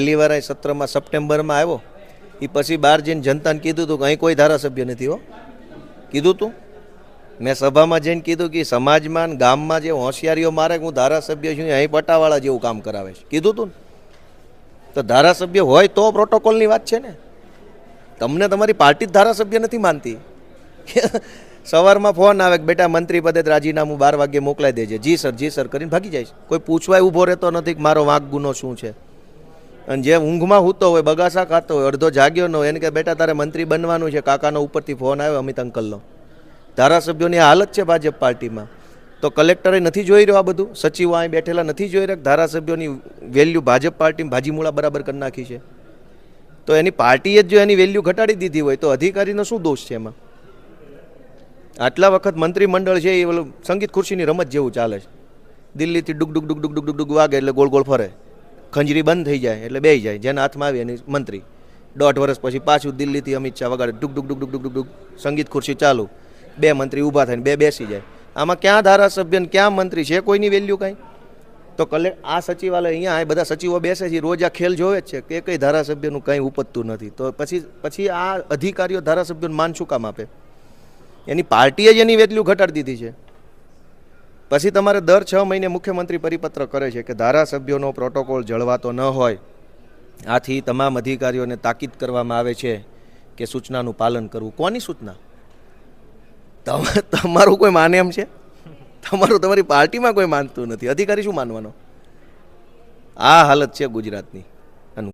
પહેલી વાર સત્રમાં સપ્ટેમ્બરમાં આવ્યો એ પછી બહાર જઈને જનતાને કીધું હતું કે અહીં કોઈ ધારાસભ્ય નથી હો. કીધું તું મેં સભામાં જઈને કીધું કે સમાજમાં ગામમાં જે હોશિયારીઓ મારે હું ધારાસભ્ય છું અહીં પટાવાળા જેવું કામ કરાવે છે. કીધું તું તો ધારાસભ્ય હોય તો પ્રોટોકોલની વાત છે ને. તમને તમારી પાર્ટી જ ધારાસભ્ય નથી માનતી. સવારમાં ફોન આવે કે બેટા મંત્રી પદે રાજીનામું 12 વાગ્યે મોકલાઈ દેજે. જી સર કરીને ભાગી જાય છે. કોઈ પૂછવાય ઊભો રહેતો નથી કે મારો વાંક ગુનો શું છે. અને જે ઊંઘમાં હૂતો હોય બગાસા ખાતો હોય અડધો જાગ્યો ન હોય એને કે બેટા તારે મંત્રી બનવાનું છે. કાકાનો ઉપરથી ફોન આવ્યો અમિત અંકલનો. ધારાસભ્યોની હાલત છે ભાજપ પાર્ટીમાં. તો કલેક્ટરે નથી જોઈ રહ્યો આ બધું. સચિવો અહીં બેઠેલા નથી જોઈ રહ્યા ધારાસભ્યોની વેલ્યુ ભાજપ પાર્ટીમાં ભાજીમૂળા બરાબર કરી નાખી છે. તો એની પાર્ટીએ જ જો એની વેલ્યુ ઘટાડી દીધી હોય તો અધિકારીનો શું દોષ છે એમાં? આટલા વખત મંત્રીમંડળ છે એ ઓલું સંગીત ખુરશીની રમત જેવું ચાલે છે. દિલ્હીથી ડુક ડુક ડુક ડુક ડુક ડુક ડુક વાગે એટલે ગોળ ગોળ ફરે. ખંજરી બંધ થઈ જાય એટલે બેસી જાય. જેના હાથમાં આવે એની મંત્રી. 1.5 વર્ષ પછી પાછું દિલ્હીથી અમિત શાહ વગાડે ડુક ડુક ડુક ડુક ડુક ડુક સંગીત ખુરશી ચાલુ. 2 મંત્રી ઊભા થઈને 2 બેસી જાય. આમાં ક્યાં ધારાસભ્ય ને ક્યાં મંત્રી છે? કોઈની વેલ્યુ કાંઈ. તો આ સચિવાલય અહીંયા બધા સચિવો બેસે છે રોજ આ ખેલ જોવે જ છે કે કઈ ધારાસભ્યનું કંઈ ઉપજતું નથી. તો પછી આ અધિકારીઓ ધારાસભ્યોનું માન શું કામ આપે? એની પાર્ટીએ જ એની વેલ્યુ ઘટાડી દીધી છે. પછી તમારે દર 6 મહિને મુખ્યમંત્રી પરિપત્ર કરે છે કે ધારાસભ્યોનો પ્રોટોકોલ જળવાતો ન હોય. આથી તમામ અધિકારીઓને તાકીદ કરવામાં આવે છે કે સૂચનાનું પાલન કરવું. કોની સૂચના? તમારું કોઈ માને એમ છે? તમારી પાર્ટીમાં કોઈ માનતું નથી. અધિકારી શું માનવાનો? આ હાલત છે ગુજરાતની.